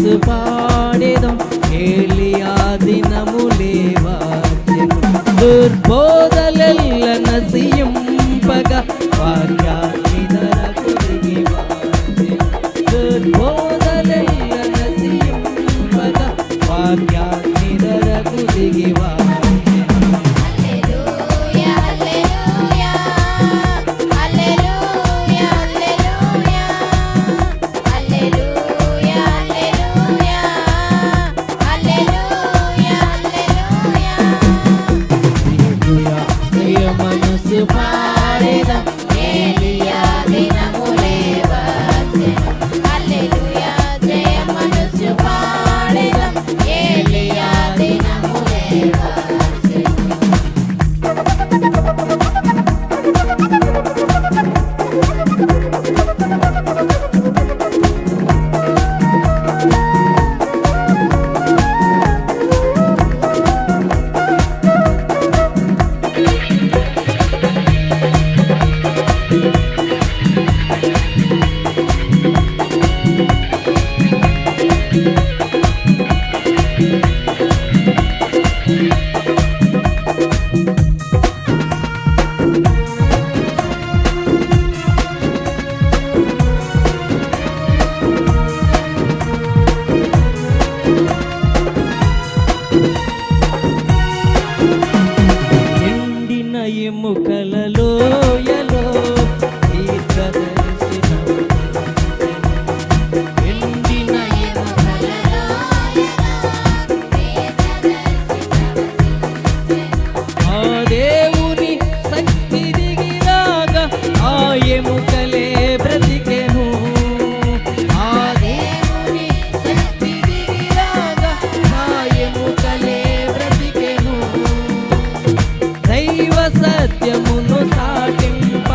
మనసు పాడేదం ఏలియా దినములే వచ్చెను దుర్బోధలెల్ల నశింపగా వాక్యాన్ని ధరకు దిగి వచ్చెను దుర్బోధలెల్ల నశింపగా వాక్యాన్ని ధరకు దిగి మనసు పాడేదం ఏలియా దినములే వచ్చెను హల్లెలూయా జయ మనసు పాడేదం ఏలియా దినములే వచ్చెను ఎముకలలోయలో ఎండిన ఆ దేవుని శక్తి దిగిరాగా ఆ ఎముకలే బ్రతికెను ఆ దేవుని శక్తి దిగిరాగా ఆ ఎముకలే బ్రతికెను దైవ సత్యమును సాటింప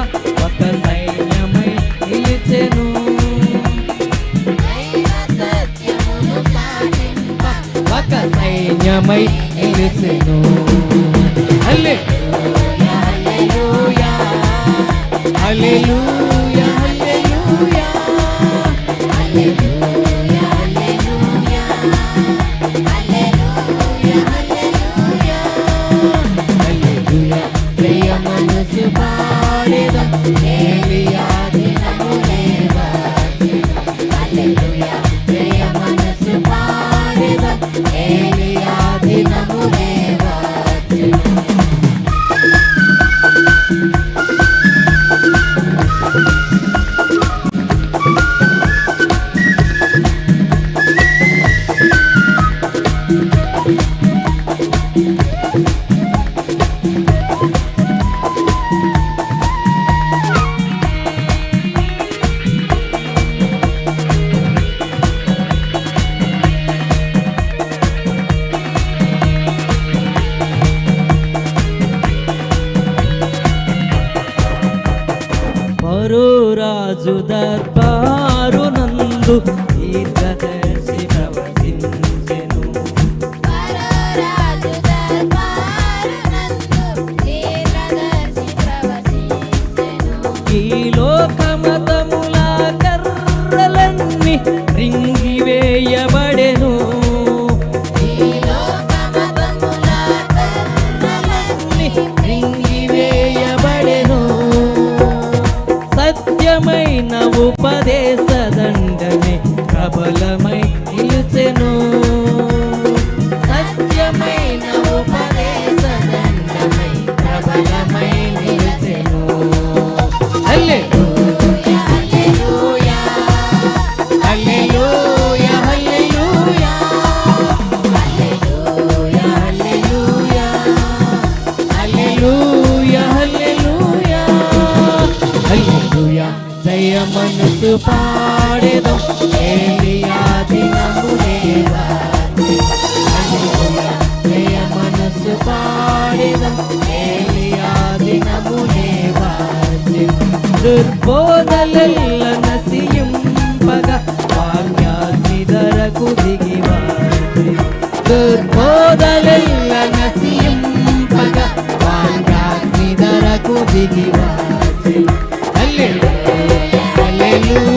ఒక సైన్యమై నిలిచెను దైవ సత్యమును సాటింప ఒక సైన్యమై నిలిచెను హల్లెలూయా హల్లెలూయా హల్లెలూయా హల్లెలూయా హల్లెలూయా హల్లెలూయా హల్లెలూయా హల్లెలూయా జయ మనసు పాడేదం ఏలియా దినములే వచ్చెను హల్లెలూయా జయ మనసు పాడేదం ఏలియా దినములే వచ్చెను పరో రాజు దర్బారు నందు దీర్ఘదర్శి ప్రవచించెను ఈ లోకమతముల కర్రలన్నీ రింగివేయబడెను రింగివేయబడెను సత్యమైన ఉపదేశదండమే ప్రబలమై నిలిచెను సత్యమైన ఉపదేశదండమే ప్రబలమై నిలిచెను హల్లెలూయా హల్లెలూయా హల్లెలూయా హల్లెలూయా హల్లెలూయా హల్లెలూయా హల్లెలూయా హల్లెలూయా హల్లెలూయా జయ మనసు పాడేదం ఏలియా దినములే వచ్చెను హల్లెలూయా జయ మనసు పాడేదం ఏలియా దినములే వచ్చెను దుర్బోధలెల్ల నశింపగా వాక్యాన్ని ధరకు దిగి వచ్చెను దుర్బోధలెల్ల నశింపగా వాక్యాన్ని ధరకు దిగి వచ్చెను హల్లెలూయా హల్లెలూయా